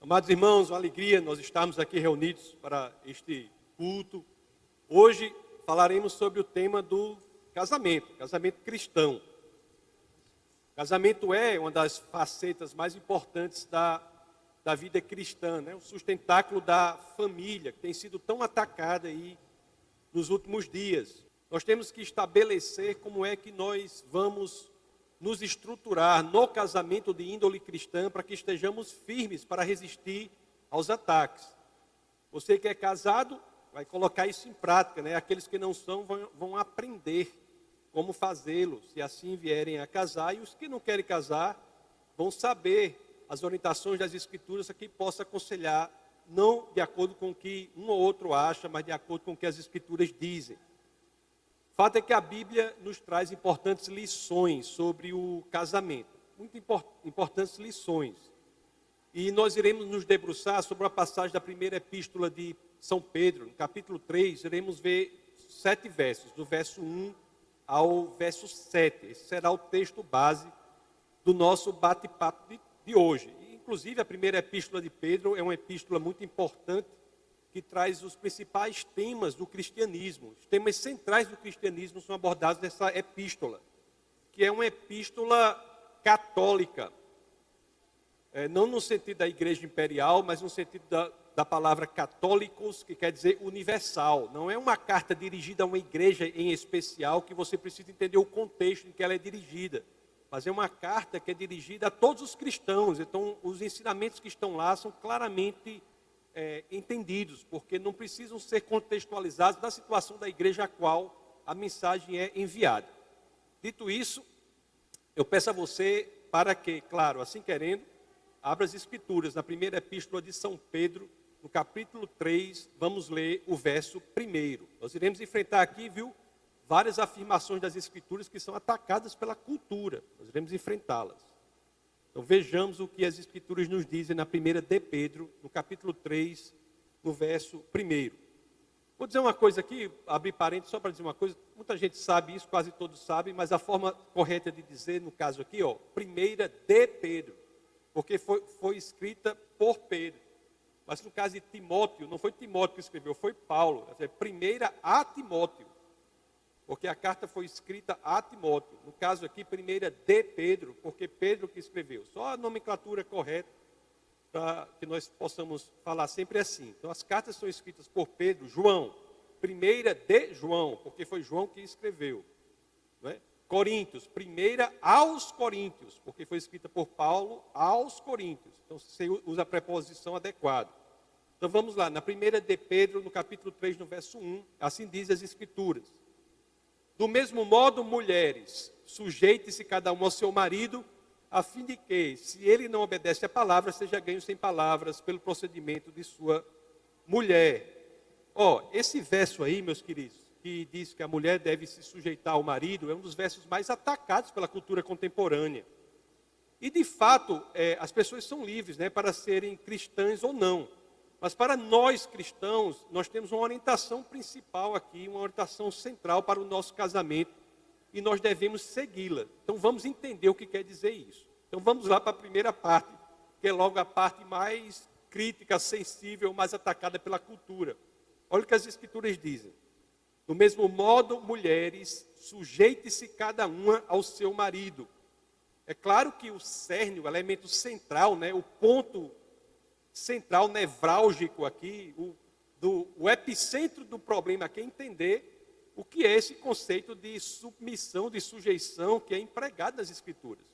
Amados irmãos, uma alegria nós estarmos aqui reunidos para este culto. Hoje falaremos sobre o tema do casamento cristão. Casamento é uma das facetas mais importantes da vida cristã, né? O sustentáculo da família, que tem sido tão atacada aí nos últimos dias. Nós temos que estabelecer como é que nós vamos nos estruturar no casamento de índole cristã para que estejamos firmes para resistir aos ataques. Você que é casado vai colocar isso em prática, né? Aqueles que não são vão aprender como fazê-lo, se assim vierem a casar, e os que não querem casar vão saber as orientações das Escrituras a que possa aconselhar, não de acordo com o que um ou outro acha, mas de acordo com o que as Escrituras dizem. O fato é que a Bíblia nos traz importantes lições sobre o casamento, muito importantes lições. E nós iremos nos debruçar sobre uma passagem da primeira epístola de São Pedro, no capítulo 3, iremos ver 7 versos, do verso 1 ao verso 7. Esse será o texto base do nosso bate-papo de hoje. Inclusive, a primeira epístola de Pedro é uma epístola muito importante, que traz os principais temas do cristianismo. Os temas centrais do cristianismo são abordados nessa epístola, que é uma epístola católica. Não no sentido da igreja imperial, mas no sentido da palavra católicos, que quer dizer universal. Não é uma carta dirigida a uma igreja em especial, que você precisa entender o contexto em que ela é dirigida. Mas é uma carta que é dirigida a todos os cristãos. Então, os ensinamentos que estão lá são claramente entendidos, porque não precisam ser contextualizados na situação da igreja a qual a mensagem é enviada. Dito isso, eu peço a você para que, claro, assim querendo, abra as Escrituras na primeira epístola de São Pedro, no capítulo 3, vamos ler o verso 1. Nós iremos enfrentar aqui, várias afirmações das Escrituras que são atacadas pela cultura. Nós iremos enfrentá-las. Então vejamos o que as Escrituras nos dizem na primeira de Pedro, no capítulo 3, no verso 1. Vou dizer uma coisa aqui, abrir parênteses só para dizer uma coisa. Muita gente sabe isso, quase todos sabem, mas a forma correta de dizer, no caso aqui, primeira de Pedro, porque foi escrita por Pedro. Mas no caso de Timóteo, não foi Timóteo que escreveu, foi Paulo. Primeira a Timóteo. Porque a carta foi escrita a Timóteo. No caso aqui, primeira de Pedro, porque Pedro que escreveu. Só a nomenclatura correta, para que nós possamos falar sempre assim. Então, as cartas são escritas por Pedro, João. Primeira de João, porque foi João que escreveu. Não é? Coríntios, primeira aos Coríntios, porque foi escrita por Paulo aos Coríntios. Então, você usa a preposição adequada. Então, vamos lá. Na primeira de Pedro, no capítulo 3, no verso 1, assim diz as Escrituras. Do mesmo modo, mulheres, sujeite-se cada um ao seu marido, a fim de que, se ele não obedece à palavra, seja ganho sem palavras pelo procedimento de sua mulher. Esse verso aí, meus queridos, que diz que a mulher deve se sujeitar ao marido, é um dos versos mais atacados pela cultura contemporânea. E, de fato, as pessoas são livres, né, para serem cristãs ou não. Mas para nós cristãos, nós temos uma orientação principal aqui, uma orientação central para o nosso casamento, e nós devemos segui-la. Então vamos entender o que quer dizer isso. Então vamos lá para a primeira parte, que é logo a parte mais crítica, sensível, mais atacada pela cultura. Olha o que as Escrituras dizem. Do mesmo modo, mulheres, sujeite-se cada uma ao seu marido. É claro que o cerne, o elemento central, né, o ponto central, nevrálgico aqui, o epicentro do problema aqui é entender o que é esse conceito de submissão, de sujeição que é empregado nas Escrituras.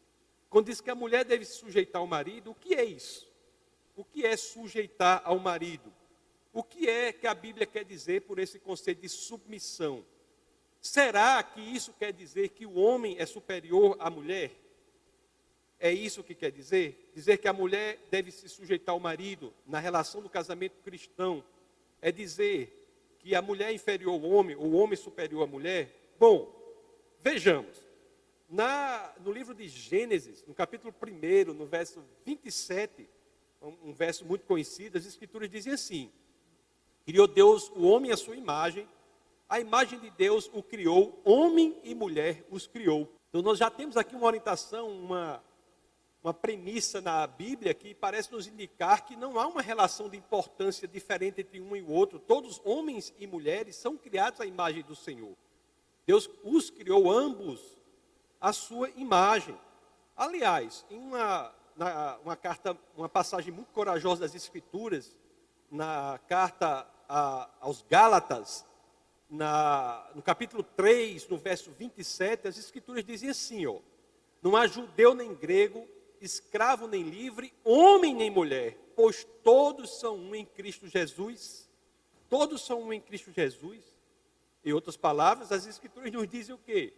Quando diz que a mulher deve se sujeitar ao marido, o que é isso? O que é sujeitar ao marido? O que é que a Bíblia quer dizer por esse conceito de submissão? Será que isso quer dizer que o homem é superior à mulher? É isso que quer dizer? Dizer que a mulher deve se sujeitar ao marido na relação do casamento cristão é dizer que a mulher é inferior ao homem, ou o homem é superior à mulher? Bom, vejamos. No livro de Gênesis, no capítulo 1, no verso 27, um verso muito conhecido, as Escrituras dizem assim: criou Deus o homem à sua imagem, a imagem de Deus o criou, homem e mulher os criou. Então nós já temos aqui uma orientação, uma uma premissa na Bíblia que parece nos indicar que não há uma relação de importância diferente entre um e o outro. Todos, homens e mulheres, são criados à imagem do Senhor. Deus os criou ambos à sua imagem. Aliás, em uma carta, uma passagem muito corajosa das Escrituras, na carta aos Gálatas, no capítulo 3, no verso 27, as Escrituras dizem assim, ó: não há judeu nem grego, escravo nem livre, homem nem mulher, pois todos são um em Cristo Jesus. Todos são um em Cristo Jesus. Em outras palavras, as Escrituras nos dizem o quê?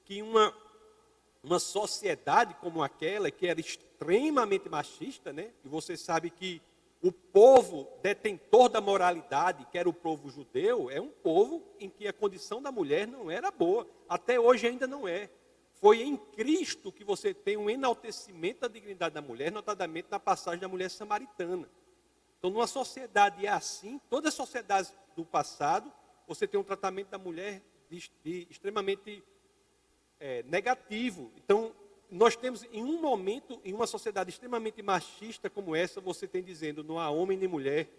Que uma sociedade como aquela, que era extremamente machista, né? E você sabe que o povo detentor da moralidade, que era o povo judeu, é um povo em que a condição da mulher não era boa. Até hoje ainda não é. Foi em Cristo que você tem um enaltecimento da dignidade da mulher, notadamente na passagem da mulher samaritana. Então, numa sociedade assim, todas as sociedades do passado, você tem um tratamento da mulher extremamente negativo. Então, nós temos em um momento, em uma sociedade extremamente machista como essa, você tem dizendo, não há homem nem mulher,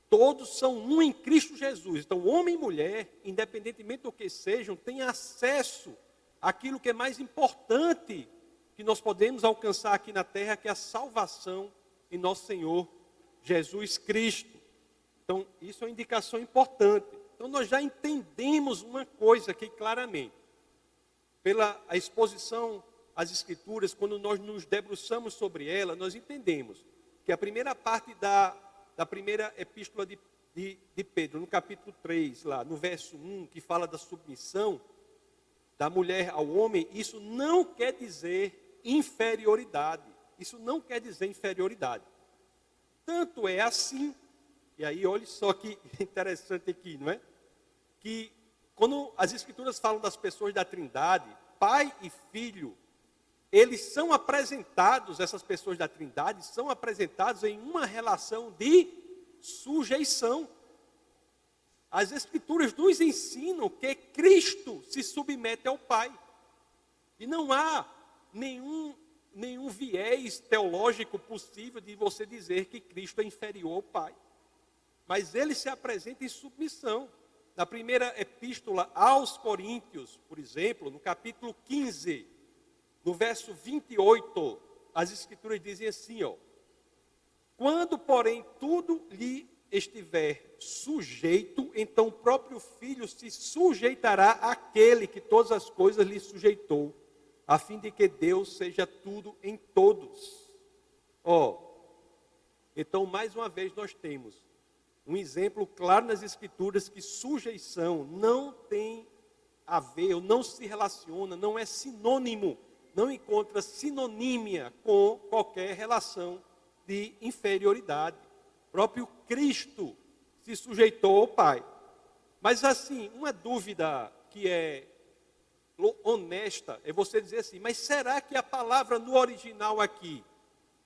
todos são um em Cristo Jesus. Então, homem e mulher, independentemente do que sejam, têm acesso àquilo que é mais importante que nós podemos alcançar aqui na terra, que é a salvação em nosso Senhor Jesus Cristo. Então, isso é uma indicação importante. Então, nós já entendemos uma coisa aqui claramente. Pela a exposição às Escrituras, quando nós nos debruçamos sobre ela, nós entendemos que a primeira parte da primeira epístola de Pedro, no capítulo 3, lá no verso 1, que fala da submissão da mulher ao homem, isso não quer dizer inferioridade. Isso não quer dizer inferioridade. Tanto é assim, e aí olhe só que interessante aqui, não é? Que quando as Escrituras falam das pessoas da Trindade, Pai e Filho, eles são apresentados, essas pessoas da Trindade, são apresentados em uma relação de sujeição. As Escrituras nos ensinam que Cristo se submete ao Pai. E não há nenhum viés teológico possível de você dizer que Cristo é inferior ao Pai. Mas ele se apresenta em submissão. Na primeira epístola aos Coríntios, por exemplo, no capítulo 15, no verso 28, as Escrituras dizem assim, ó: quando, porém, tudo lhe estiver sujeito, então o próprio Filho se sujeitará àquele que todas as coisas lhe sujeitou, a fim de que Deus seja tudo em todos. Ó, então, mais uma vez, nós temos um exemplo claro nas Escrituras que sujeição não tem a ver, ou não se relaciona, não é sinônimo, não encontra sinonímia com qualquer relação de inferioridade. O próprio Cristo se sujeitou ao Pai. Mas assim, uma dúvida que é honesta é você dizer assim, mas será que a palavra no original aqui,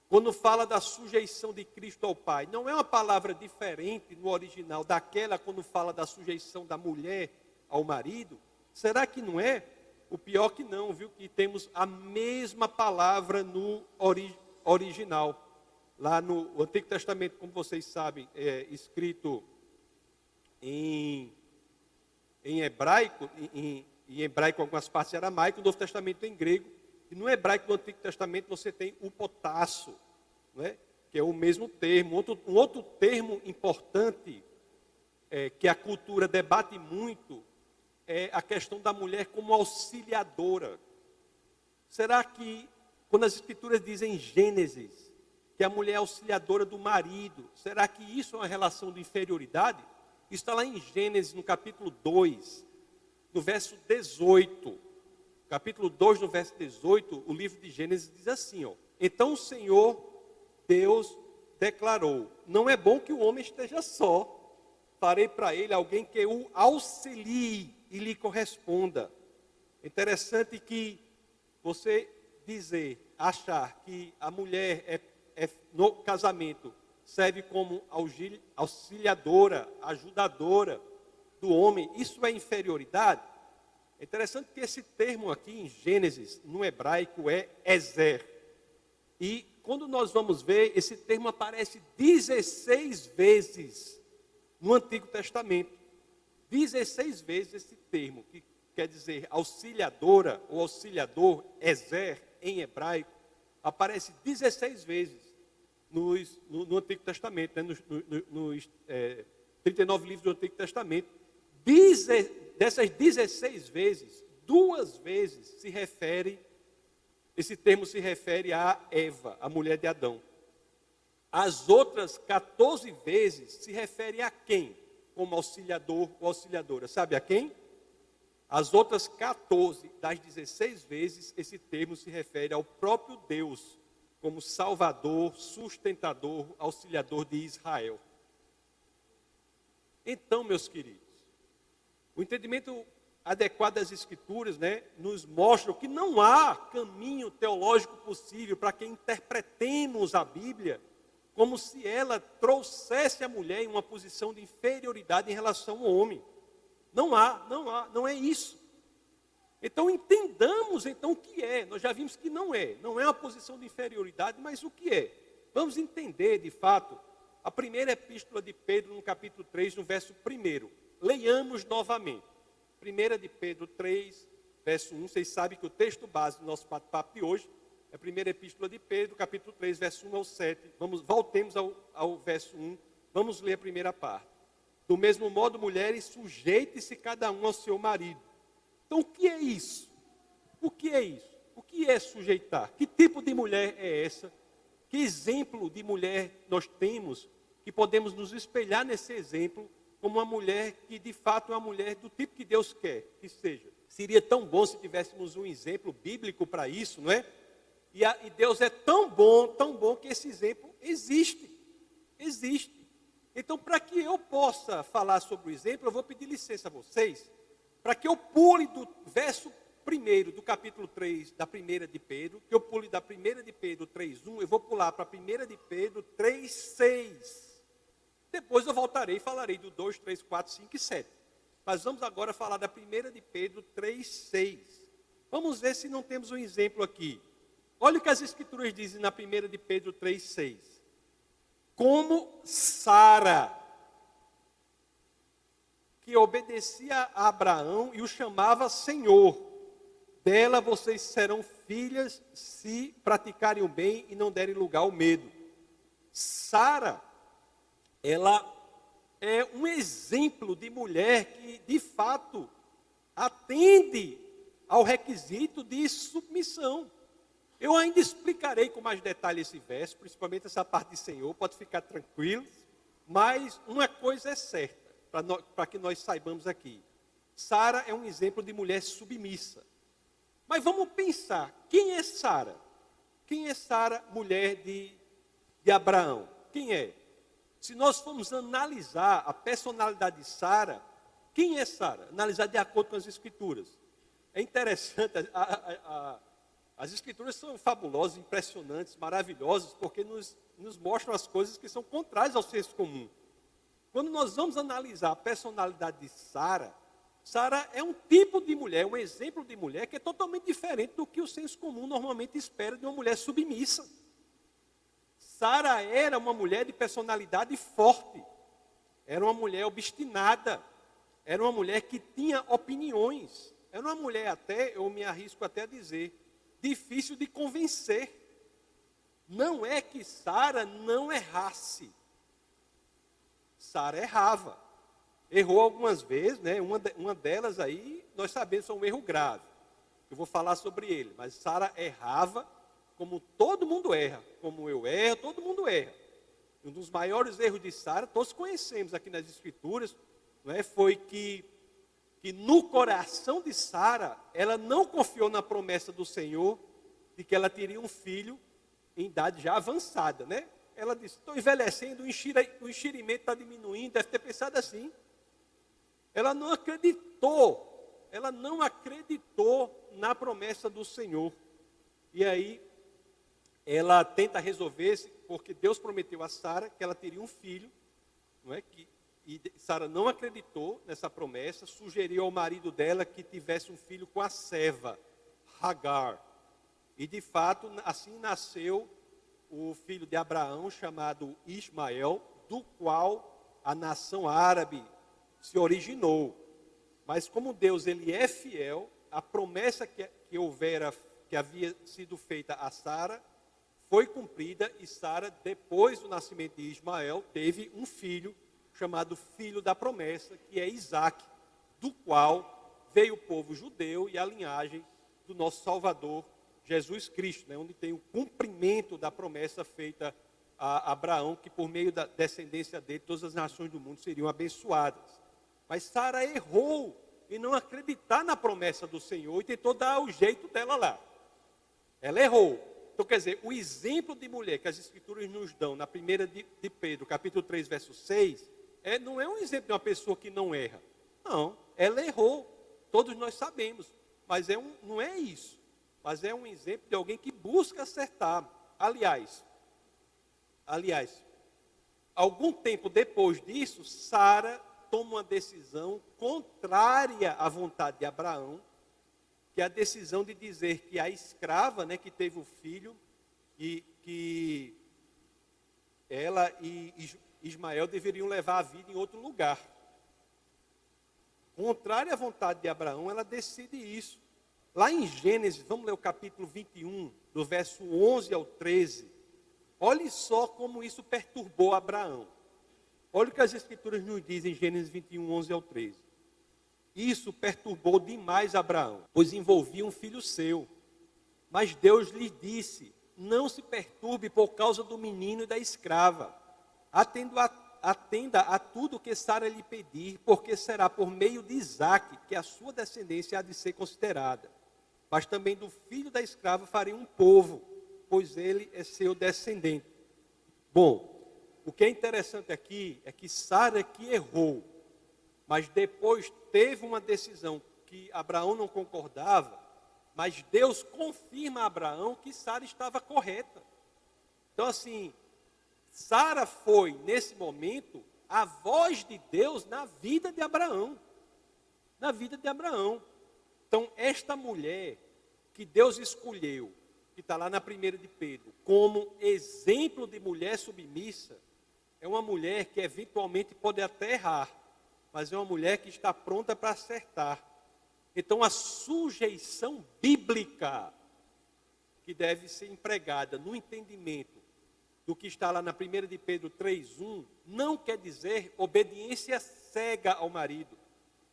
quando fala da sujeição de Cristo ao Pai, não é uma palavra diferente no original daquela quando fala da sujeição da mulher ao marido? Será que não é? O pior que não, viu? Que temos a mesma palavra no original. Lá no Antigo Testamento, como vocês sabem, é escrito em hebraico, em hebraico algumas partes em aramaico, o Novo Testamento em grego. E no hebraico do Antigo Testamento você tem o potasso, não é? Que é o mesmo termo. Um outro termo importante que a cultura debate muito é a questão da mulher como auxiliadora. Será que, quando as Escrituras dizem em Gênesis, que a mulher é auxiliadora do marido, será que isso é uma relação de inferioridade? Isso está lá em Gênesis, no capítulo 2, no verso 18. Capítulo 2, no verso 18, o livro de Gênesis diz assim, ó: então o Senhor Deus declarou, não é bom que o homem esteja só, farei para ele alguém que o auxilie e lhe corresponda. Interessante que você achar que a mulher no casamento serve como auxiliadora, ajudadora do homem, isso é inferioridade? É interessante que esse termo aqui em Gênesis, no hebraico, é ezer. E quando nós vamos ver, esse termo aparece 16 vezes no Antigo Testamento. 16 vezes esse termo, que quer dizer auxiliadora ou auxiliador, ezer, em hebraico, aparece 16 vezes no Antigo Testamento, né? nos 39 livros do Antigo Testamento. Dessas 16 vezes, 2 vezes esse termo se refere a Eva, a mulher de Adão. As outras 14 vezes se refere a quem? Como auxiliador ou auxiliadora. Sabe a quem? As outras 14 das 16 vezes, esse termo se refere ao próprio Deus, como salvador, sustentador, auxiliador de Israel. Então, meus queridos, o entendimento adequado das Escrituras, né, nos mostra que não há caminho teológico possível para que interpretemos a Bíblia como se ela trouxesse a mulher em uma posição de inferioridade em relação ao homem. Não é isso. Então entendamos então o que é. Nós já vimos que não é uma posição de inferioridade, mas o que é? Vamos entender de fato a primeira epístola de Pedro no capítulo 3, no verso 1. Leiamos novamente. 1 de Pedro 3, verso 1. Vocês sabem que o texto base do nosso bate-papo de hoje é a primeira epístola de Pedro, capítulo 3, verso 1 ao 7. Voltemos ao verso 1. Vamos ler a primeira parte. Do mesmo modo, mulheres, sujeite-se cada um ao seu marido. Então, o que é isso? O que é isso? O que é sujeitar? Que tipo de mulher é essa? Que exemplo de mulher nós temos que podemos nos espelhar nesse exemplo como uma mulher que, de fato, é uma mulher do tipo que Deus quer que seja? Seria tão bom se tivéssemos um exemplo bíblico para isso, não é? E Deus é tão bom que esse exemplo existe. Então, para que eu possa falar sobre o exemplo, eu vou pedir licença a vocês, para que eu pule do verso 1 do capítulo 3 da primeira de Pedro, que eu pule da primeira de Pedro 3:1, eu vou pular para a primeira de Pedro 3:6. Depois eu voltarei e falarei do 2, 3, 4, 5 e 7. Mas vamos agora falar da primeira de Pedro 3:6. Vamos ver se não temos um exemplo aqui. Olha o que as Escrituras dizem na primeira de Pedro 3:6. Como Sara, que obedecia a Abraão e o chamava Senhor, dela vocês serão filhas se praticarem o bem e não derem lugar ao medo. Sara, ela é um exemplo de mulher que, de fato, atende ao requisito de submissão. Eu ainda explicarei com mais detalhe esse verso, principalmente essa parte de Senhor, pode ficar tranquilo, mas uma coisa é certa, para que nós saibamos aqui. Sara é um exemplo de mulher submissa. Mas vamos pensar, quem é Sara? Quem é Sara, mulher de Abraão? Quem é? Se nós formos analisar a personalidade de Sara, quem é Sara? Analisar de acordo com as Escrituras. É interessante, as Escrituras são fabulosas, impressionantes, maravilhosas, porque nos mostram as coisas que são contrárias ao senso comum. Quando nós vamos analisar a personalidade de Sara, Sara é um tipo de mulher, um exemplo de mulher que é totalmente diferente do que o senso comum normalmente espera de uma mulher submissa. Sara era uma mulher de personalidade forte, era uma mulher obstinada, era uma mulher que tinha opiniões, era uma mulher até, eu me arrisco até a dizer, difícil de convencer. Não é que Sara não errasse. Sara errava. Errou algumas vezes, né? Uma delas aí, nós sabemos que é um erro grave. Eu vou falar sobre ele, mas Sara errava como todo mundo erra. Como eu erro, todo mundo erra. Um dos maiores erros de Sara, todos conhecemos aqui nas Escrituras, não é? Foi que no coração de Sara, ela não confiou na promessa do Senhor de que ela teria um filho em idade já avançada, né? Ela disse, estou envelhecendo, o enxerimento está diminuindo, deve ter pensado assim. Ela não acreditou na promessa do Senhor. E aí, ela tenta resolver, porque Deus prometeu a Sara que ela teria um filho, não é? E Sara não acreditou nessa promessa, sugeriu ao marido dela que tivesse um filho com a serva, Hagar. E de fato, assim nasceu o filho de Abraão, chamado Ismael, do qual a nação árabe se originou. Mas como Deus ele é fiel, a promessa que havia sido feita a Sara foi cumprida, e Sara, depois do nascimento de Ismael, teve um filho chamado filho da promessa, que é Isaque, do qual veio o povo judeu e a linhagem do nosso Salvador Jesus Cristo, né, onde tem o cumprimento da promessa feita a Abraão, que por meio da descendência dele, todas as nações do mundo seriam abençoadas. Mas Sara errou em não acreditar na promessa do Senhor e tentou dar o jeito dela lá. Ela errou. Então, quer dizer, o exemplo de mulher que as Escrituras nos dão na primeira de Pedro, capítulo 3, verso 6, não é um exemplo de uma pessoa que não erra. Não, ela errou. Todos nós sabemos. Mas não é isso. Mas é um exemplo de alguém que busca acertar. Aliás, algum tempo depois disso, Sara toma uma decisão contrária à vontade de Abraão, que é a decisão de dizer que a escrava, né, que teve o filho, e que ela e Ismael deveriam levar a vida em outro lugar. Contrária à vontade de Abraão, ela decide isso. Lá em Gênesis, vamos ler o capítulo 21, do verso 11 ao 13. Olhe só como isso perturbou Abraão. Olha o que as Escrituras nos dizem em Gênesis 21, 11 ao 13. Isso perturbou demais Abraão, pois envolvia um filho seu. Mas Deus lhe disse: não se perturbe por causa do menino e da escrava. Atenda a tudo que Sara lhe pedir, porque será por meio de Isaque que a sua descendência há de ser considerada. Mas também do filho da escrava farei um povo, pois ele é seu descendente. Bom, o que é interessante aqui é que Sara que errou, mas depois teve uma decisão que Abraão não concordava, mas Deus confirma a Abraão que Sara estava correta. Então assim, Sara foi, nesse momento, a voz de Deus na vida de Abraão. Na vida de Abraão. Então, esta mulher que Deus escolheu, que está lá na 1 de Pedro, como exemplo de mulher submissa, é uma mulher que eventualmente pode até errar, mas é uma mulher que está pronta para acertar. Então, a sujeição bíblica que deve ser empregada no entendimento do que está lá na 1 de Pedro 3:1, não quer dizer obediência cega ao marido.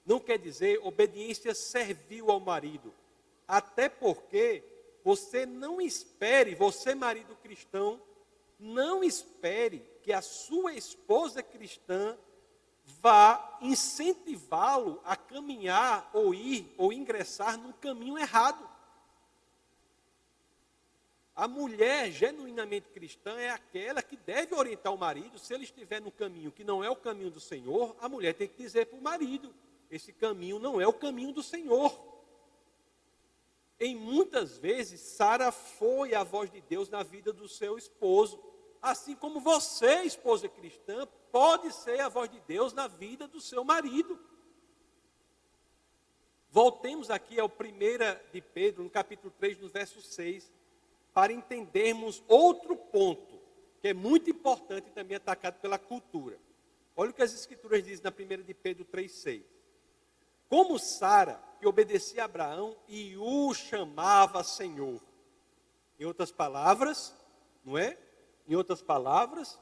Não quer dizer obediência servil ao marido. Até porque você não espere, você marido cristão, não espere que a sua esposa cristã vá incentivá-lo a caminhar ou ir ou ingressar num caminho errado. A mulher genuinamente cristã é aquela que deve orientar o marido. Se ele estiver no caminho que não é o caminho do Senhor, a mulher tem que dizer para o marido: esse caminho não é o caminho do Senhor. Em muitas vezes, Sara foi a voz de Deus na vida do seu esposo. Assim como você, esposa cristã, pode ser a voz de Deus na vida do seu marido. Voltemos aqui ao 1 de Pedro, no capítulo 3, no verso 6, para entendermos outro ponto, que é muito importante e também atacado pela cultura. Olha o que as Escrituras dizem na 1 de Pedro 3,6. Como Sara, que obedecia a Abraão e o chamava Senhor. Em outras palavras, não é? Em outras palavras,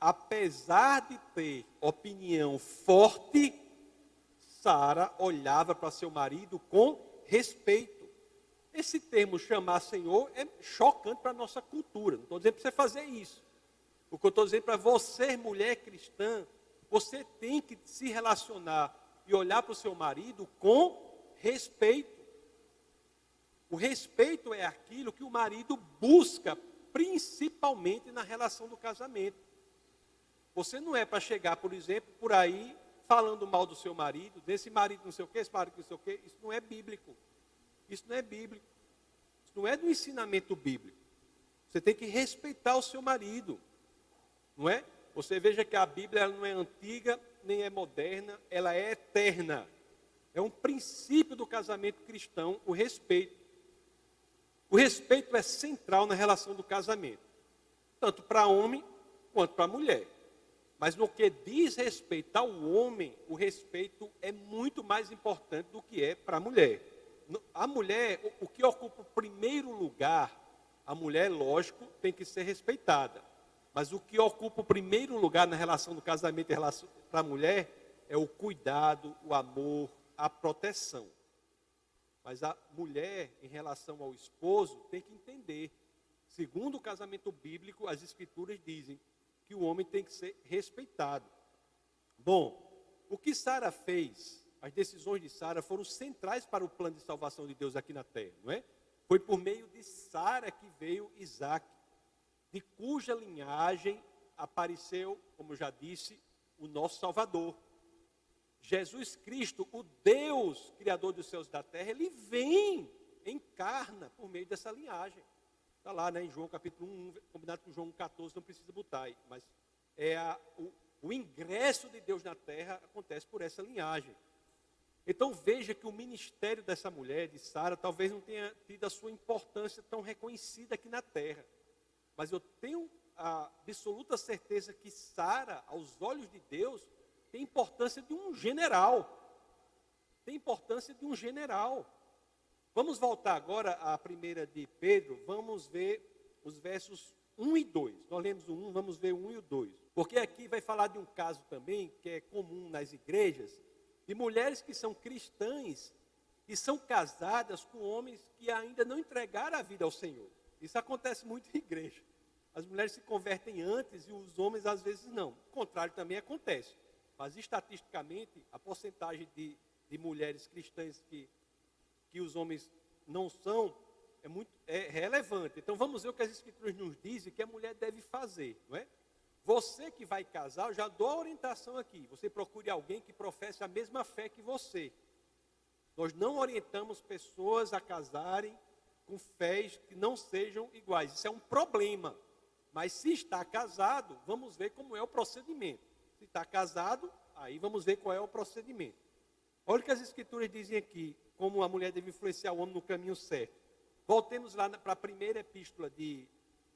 apesar de ter opinião forte, Sara olhava para seu marido com respeito. Esse termo chamar Senhor é chocante para a nossa cultura. Não estou dizendo para você fazer isso. O que eu estou dizendo para você, mulher cristã, você tem que se relacionar e olhar para o seu marido com respeito. O respeito é aquilo que o marido busca, principalmente na relação do casamento. Você não é para chegar, por exemplo, por aí falando mal do seu marido, desse marido não sei o quê, esse marido não sei o quê. Isso não é bíblico. Isso não é bíblico. Isso não é do ensinamento bíblico. Você tem que respeitar o seu marido. Não é? Você veja que a Bíblia ela não é antiga, nem é moderna, ela é eterna. É um princípio do casamento cristão, o respeito. O respeito é central na relação do casamento. tanto para homem quanto para mulher. Mas no que diz respeito ao homem, o respeito é muito mais importante do que é para a mulher. A mulher, o que ocupa o primeiro lugar, a mulher, lógico, tem que ser respeitada. Mas o que ocupa o primeiro lugar na relação do casamento para a mulher é o cuidado, o amor, a proteção. Mas a mulher, em relação ao esposo, tem que entender. Segundo o casamento bíblico, as escrituras dizem que o homem tem que ser respeitado. Bom, o que Sara fez, as decisões de Sara foram centrais para o plano de salvação de Deus aqui na terra, não é? Foi por meio de Sara que veio Isaac, de cuja linhagem apareceu, como eu já disse, o nosso Salvador. Jesus Cristo, o Deus Criador dos céus e da terra, ele vem, encarna por meio dessa linhagem. Está lá, né, em João capítulo 1, combinado com João 14, não precisa botar aí, mas o ingresso de Deus na terra acontece por essa linhagem. Então veja que o ministério dessa mulher, de Sara, talvez não tenha tido a sua importância tão reconhecida aqui na terra. Mas eu tenho a absoluta certeza que Sara, aos olhos de Deus, tem importância de um general. Tem importância de um general. Vamos voltar agora à primeira de Pedro, vamos ver os versos 1 e 2. Nós lemos o 1, vamos ver o 1 e o 2. Porque aqui vai falar de um caso também, que é comum nas igrejas, de mulheres que são cristãs e são casadas com homens que ainda não entregaram a vida ao Senhor. Isso acontece muito em igreja. As mulheres se convertem antes e os homens às vezes não. O contrário também acontece. Mas estatisticamente, a porcentagem de mulheres cristãs que os homens não são é relevante. Então vamos ver o que as escrituras nos dizem que a mulher deve fazer, não é? Você que vai casar, eu já dou a orientação aqui. Você procure alguém que professe a mesma fé que você. Nós não orientamos pessoas a casarem com fés que não sejam iguais. Isso é um problema. Mas se está casado, vamos ver como é o procedimento. Se está casado, aí vamos ver qual é o procedimento. Olha o que as escrituras dizem aqui, como a mulher deve influenciar o homem no caminho certo. Voltemos lá para a primeira epístola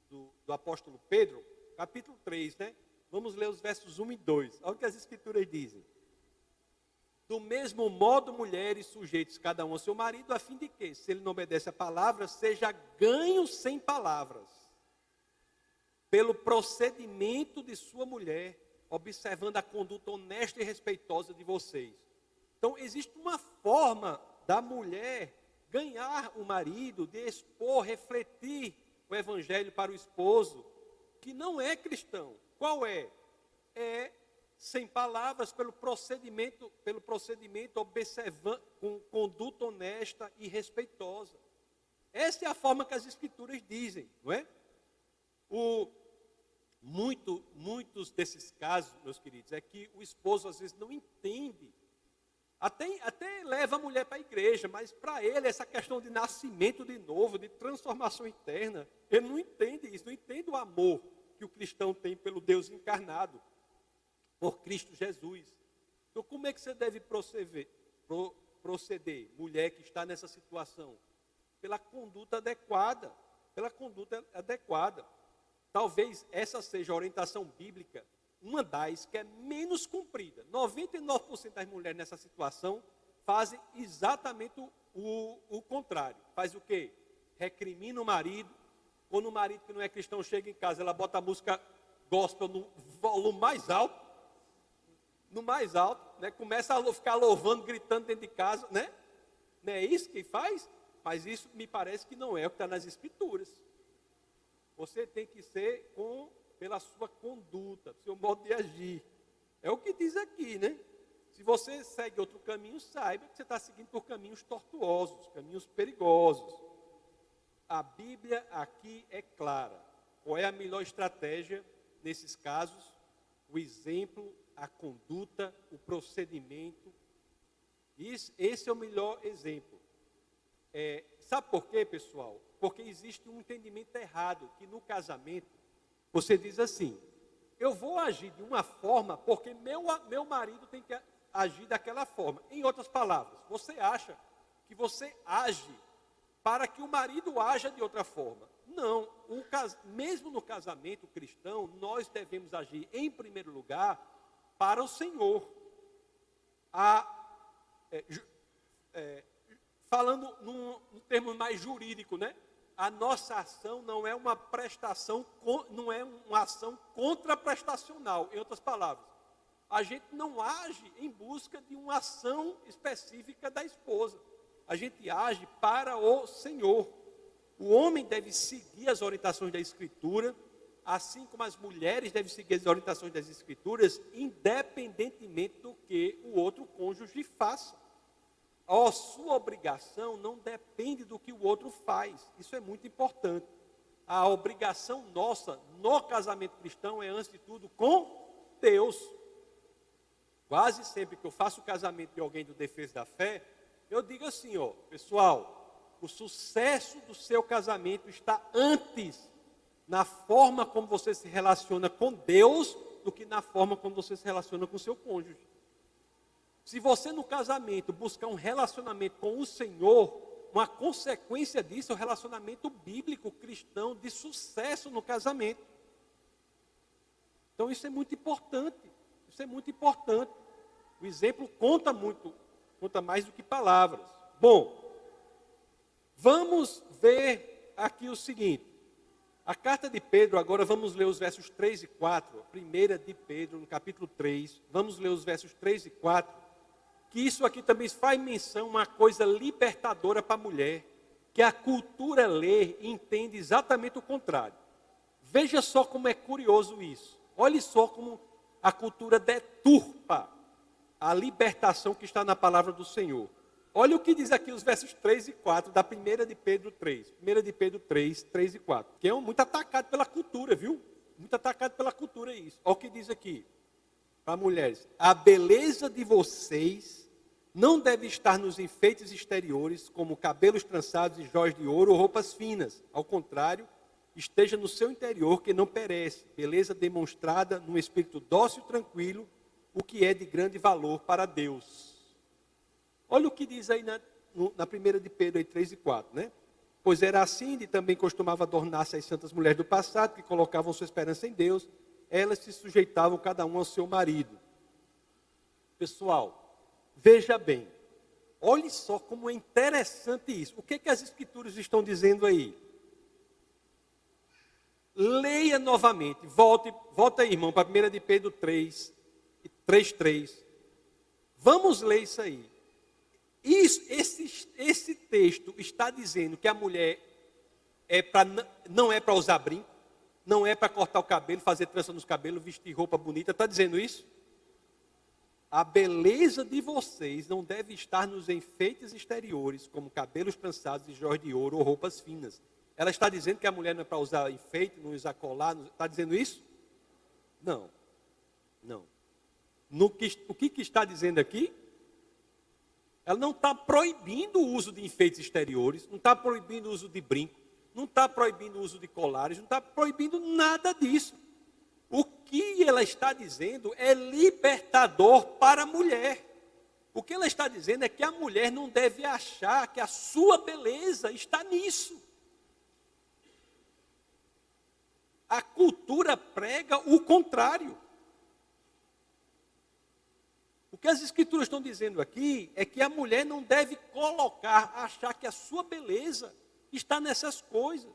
do apóstolo Pedro, capítulo 3, né? Vamos ler os versos 1 e 2. Olha o que as escrituras dizem. Do mesmo modo, mulheres, sujeitos cada um ao seu marido, a fim de que, se ele não obedece a palavra, seja ganho sem palavras, pelo procedimento de sua mulher, observando a conduta honesta e respeitosa de vocês. Então, existe uma forma da mulher ganhar o marido, de expor, refletir o evangelho para o esposo, que não é cristão. Qual é? É sem palavras, pelo procedimento observando, com conduta honesta e respeitosa. Essa é a forma que as escrituras dizem, não é? Muitos desses casos, meus queridos, é que o esposo às vezes não entende, até leva a mulher para a igreja, mas para ele essa questão de nascimento de novo, de transformação interna, ele não entende isso, não entende o amor que o cristão tem pelo Deus encarnado, por Cristo Jesus. Então como é que você deve proceder, mulher que está nessa situação? Pela conduta adequada, Talvez essa seja a orientação bíblica, uma das que é menos cumprida. 99% das mulheres nessa situação fazem exatamente o contrário. Faz o quê? Recrimina o marido. Quando o marido que não é cristão chega em casa, ela bota a música gospel no volume mais alto, né? Começa a ficar louvando, gritando dentro de casa, né? Não é isso que faz? Mas isso me parece que não é o que está nas escrituras. Você tem que ser pela sua conduta, seu modo de agir. É o que diz aqui, né? Se você segue outro caminho, saiba que você está seguindo por caminhos tortuosos, caminhos perigosos. A Bíblia aqui é clara. Qual é a melhor estratégia nesses casos? O exemplo, a conduta, o procedimento. Esse é o melhor exemplo. Sabe por quê, pessoal? Porque existe um entendimento errado, que no casamento, você diz assim, eu vou agir de uma forma, porque meu marido tem que agir daquela forma. Em outras palavras, você acha que você age para que o marido haja de outra forma. Não, mesmo no casamento cristão, nós devemos agir em primeiro lugar para o Senhor. Falando num termo mais jurídico, né? A nossa ação não é uma prestação, não é uma ação contraprestacional. Em outras palavras, a gente não age em busca de uma ação específica da esposa. A gente age para o Senhor. O homem deve seguir as orientações da Escritura, assim como as mulheres devem seguir as orientações das Escrituras, independentemente do que o outro cônjuge faça. A sua obrigação não depende do que o outro faz. Isso é muito importante. A obrigação nossa no casamento cristão é, antes de tudo, com Deus. Quase sempre que eu faço o casamento de alguém do Defesa da Fé, eu digo assim, pessoal, o sucesso do seu casamento está antes na forma como você se relaciona com Deus do que na forma como você se relaciona com o seu cônjuge. Se você no casamento buscar um relacionamento com o Senhor, uma consequência disso é o relacionamento bíblico cristão de sucesso no casamento. Então isso é muito importante. Isso é muito importante. O exemplo conta mais do que palavras. Bom, vamos ver aqui o seguinte. A carta de Pedro, agora vamos ler os versos 3 e 4. A primeira de Pedro, no capítulo 3. Vamos ler os versos 3 e 4. Que isso aqui também faz menção a uma coisa libertadora para a mulher, que a cultura lê e entende exatamente o contrário. Veja só como é curioso isso. Olhe só como a cultura deturpa a libertação que está na palavra do Senhor. Olha o que diz aqui os versos 3 e 4 da 1 de Pedro 3. 1 de Pedro 3, 3 e 4. Que é muito atacado pela cultura, viu? Muito atacado pela cultura isso. Olha o que diz aqui. Para mulheres. A beleza de vocês não deve estar nos enfeites exteriores, como cabelos trançados e jóias de ouro ou roupas finas. Ao contrário, esteja no seu interior que não perece. Beleza demonstrada num espírito dócil e tranquilo, o que é de grande valor para Deus. Olha o que diz aí na 1 de Pedro aí, 3 e 4, né? Pois era assim de também costumava adornar-se as santas mulheres do passado, que colocavam sua esperança em Deus, elas se sujeitavam cada um ao seu marido. Pessoal, veja bem, olhe só como é interessante isso. O que as Escrituras estão dizendo aí? Leia novamente, volta aí, irmão, para 1 de Pedro 3, 3. Vamos ler isso aí. Esse texto está dizendo que a mulher não é para usar brinco, não é para cortar o cabelo, fazer trança nos cabelos, vestir roupa bonita. Está dizendo isso? A beleza de vocês não deve estar nos enfeites exteriores, como cabelos trançados e jóias de ouro ou roupas finas. Ela está dizendo que a mulher não é para usar enfeite, não usar colar. Está dizendo isso? Não. O que está dizendo aqui? Ela não está proibindo o uso de enfeites exteriores, não está proibindo o uso de brinco, não está proibindo o uso de colares, não está proibindo nada disso. O que ela está dizendo é libertador para a mulher. O que ela está dizendo é que a mulher não deve achar que a sua beleza está nisso. A cultura prega o contrário. O que as Escrituras estão dizendo aqui é que a mulher não deve achar que a sua beleza está nessas coisas.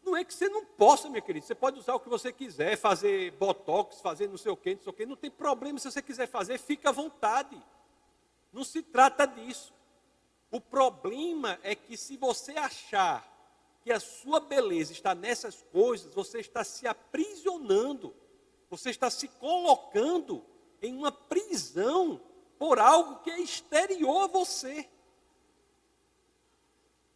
Não é que você não possa, minha querida, você pode usar o que você quiser, fazer botox, fazer não sei o quê, não tem problema se você quiser fazer, fica à vontade. Não se trata disso. O problema é que se você achar que a sua beleza está nessas coisas, você está se aprisionando. Você está se colocando em uma prisão por algo que é exterior a você.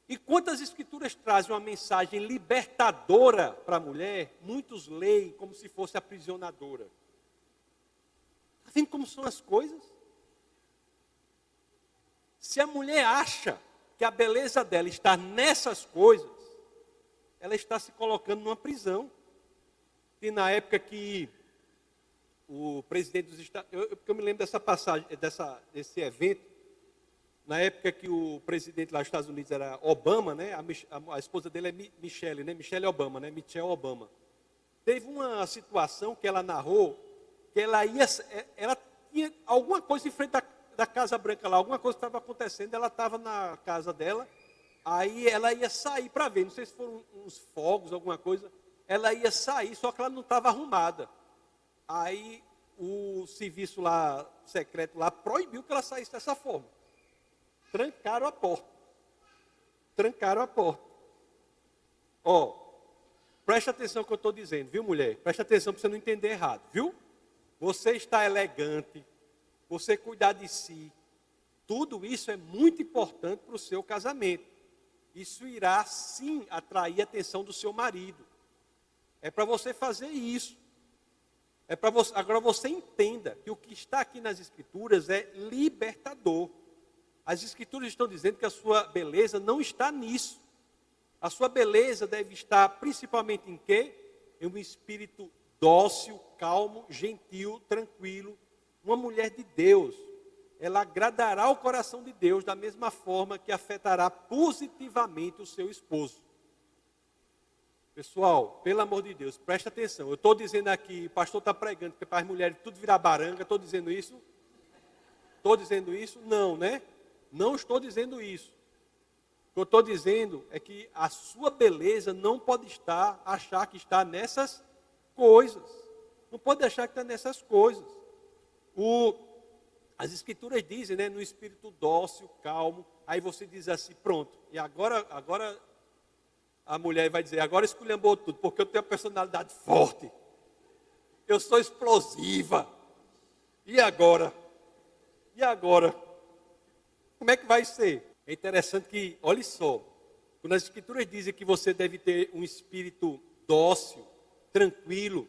E quando as Escrituras trazem uma mensagem libertadora para a mulher, muitos leem como se fosse aprisionadora. Está vendo como são as coisas? Se a mulher acha que a beleza dela está nessas coisas, ela está se colocando numa prisão. E na época que o presidente dos Estados Unidos, eu me lembro dessa passagem, desse evento, na época que o presidente lá dos Estados Unidos era Obama, né? A esposa dele é Michelle, né? Michelle Obama, né? Michelle Obama. Teve uma situação que ela narrou, que ela tinha alguma coisa em frente da Casa Branca lá, alguma coisa estava acontecendo, ela estava na casa dela, aí ela ia sair para ver, não sei se foram uns fogos, alguma coisa, ela ia sair, só que ela não estava arrumada. Aí o serviço lá, secreto lá, proibiu que ela saísse dessa forma. Trancaram a porta. Trancaram a porta. Ó, preste atenção no que eu estou dizendo, viu, mulher? Preste atenção para você não entender errado, viu? Você está elegante, você cuidar de si, tudo isso é muito importante para o seu casamento. Isso irá, sim, atrair a atenção do seu marido. É para você fazer isso. Agora você entenda que o que está aqui nas Escrituras é libertador. As Escrituras estão dizendo que a sua beleza não está nisso. A sua beleza deve estar principalmente em quê? Em um espírito dócil, calmo, gentil, tranquilo. Uma mulher de Deus, ela agradará o coração de Deus da mesma forma que afetará positivamente o seu esposo. Pessoal, pelo amor de Deus, presta atenção. Eu estou dizendo aqui, o pastor está pregando que para as mulheres tudo virar baranga. Estou dizendo isso? Estou dizendo isso? Não, né? Não estou dizendo isso. O que eu estou dizendo é que a sua beleza não pode achar que está nessas coisas. Não pode achar que está nessas coisas. As Escrituras dizem, né, no espírito dócil, calmo. Aí você diz assim, pronto. E agora a mulher vai dizer, agora esculhambou tudo, porque eu tenho uma personalidade forte. Eu sou explosiva. E agora? E agora? Como é que vai ser? É interessante que, olha só, quando as Escrituras dizem que você deve ter um espírito dócil, tranquilo,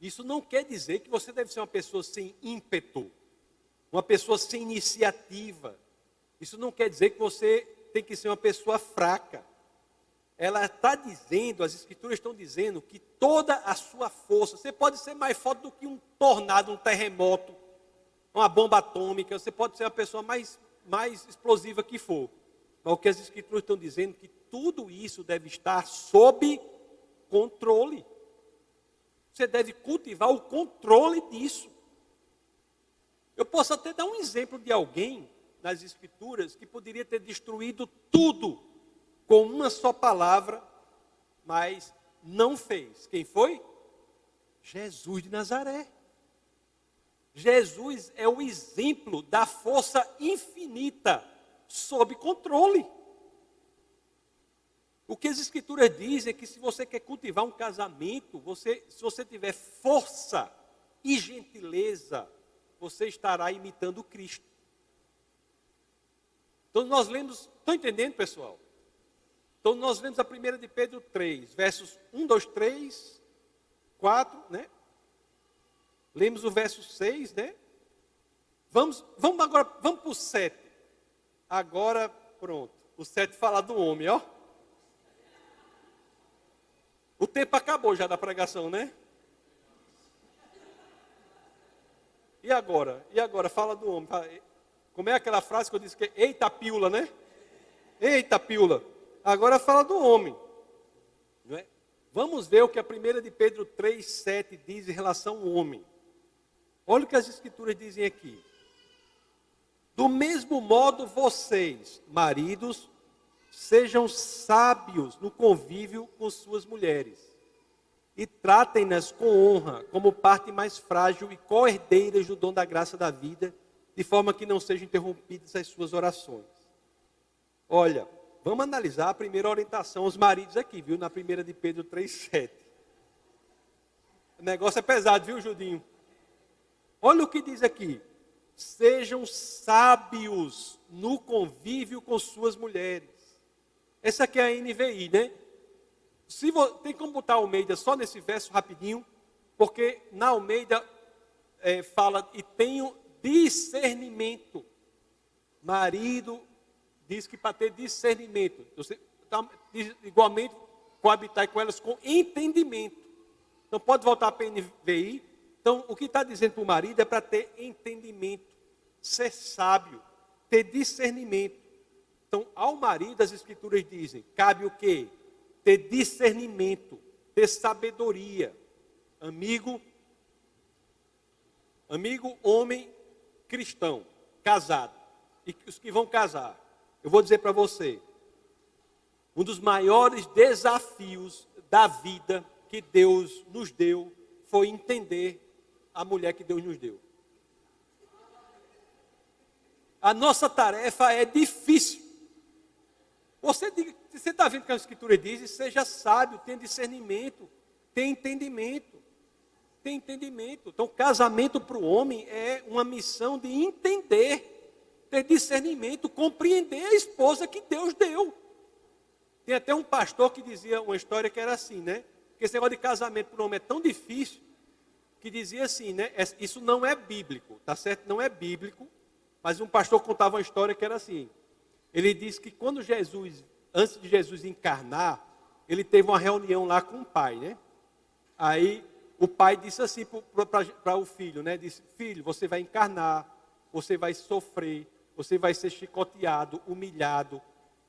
isso não quer dizer que você deve ser uma pessoa sem ímpeto, uma pessoa sem iniciativa. Isso não quer dizer que você tem que ser uma pessoa fraca. Ela está dizendo, as Escrituras estão dizendo que toda a sua força, você pode ser mais forte do que um tornado, um terremoto, uma bomba atômica, você pode ser a pessoa mais explosiva que for. Mas o que as Escrituras estão dizendo é que tudo isso deve estar sob controle. Você deve cultivar o controle disso. Eu posso até dar um exemplo de alguém nas Escrituras que poderia ter destruído tudo com uma só palavra, mas não fez. Quem foi? Jesus de Nazaré. Jesus é o exemplo da força infinita sob controle. O que as Escrituras dizem é que se você quer cultivar um casamento, se você tiver força e gentileza, você estará imitando Cristo. Então nós lemos, estão entendendo, pessoal? Então nós lemos a 1 de Pedro 3, versos 1, 2, 3, 4, né? Lemos o verso 6, né? Vamos agora, vamos para o 7. Agora, pronto. O 7 fala do homem, ó. O tempo acabou já da pregação, né? E agora? E agora? Fala do homem. Como é aquela frase que eu disse que eita pílula, né? Eita pílula. Agora fala do homem. Não é? Vamos ver o que a 1 de Pedro 3, 7 diz em relação ao homem. Olha o que as Escrituras dizem aqui. Do mesmo modo vocês, maridos, sejam sábios no convívio com suas mulheres e tratem-nas com honra, como parte mais frágil e co-herdeiras do dom da graça da vida, de forma que não sejam interrompidas as suas orações. Olha, vamos analisar a primeira orientação aos maridos aqui, viu? Na 1 de Pedro 3,7. O negócio é pesado, viu, Judinho? Olha o que diz aqui. Sejam sábios no convívio com suas mulheres. Essa aqui é a NVI, né? Tem como botar a Almeida só nesse verso rapidinho, porque na Almeida fala, e tenho discernimento. Marido diz que para ter discernimento, você igualmente coabitar com elas com entendimento. Então pode voltar para a NVI. Então o que está dizendo para o marido é para ter entendimento, ser sábio. ter discernimento. Então, ao marido, as Escrituras dizem, cabe o quê? Ter discernimento, ter sabedoria. Amigo homem cristão, casado, e os que vão casar, eu vou dizer para você, um dos maiores desafios da vida que Deus nos deu foi entender a mulher que Deus nos deu. A nossa tarefa é difícil. Você está vendo o que a Escritura diz? Seja sábio, tenha discernimento, tenha entendimento. Tem entendimento. Então, casamento para o homem é uma missão de entender, ter discernimento, compreender a esposa que Deus deu. Tem até um pastor que dizia uma história que era assim, né? Que esse negócio de casamento para o homem é tão difícil, que dizia assim, né? Isso não é bíblico, tá certo? Não é bíblico, mas um pastor contava uma história que era assim. Ele disse que quando antes de Jesus encarnar, ele teve uma reunião lá com o pai, né? Aí o pai disse assim para o filho, né? Disse, filho, você vai encarnar, você vai sofrer, você vai ser chicoteado, humilhado,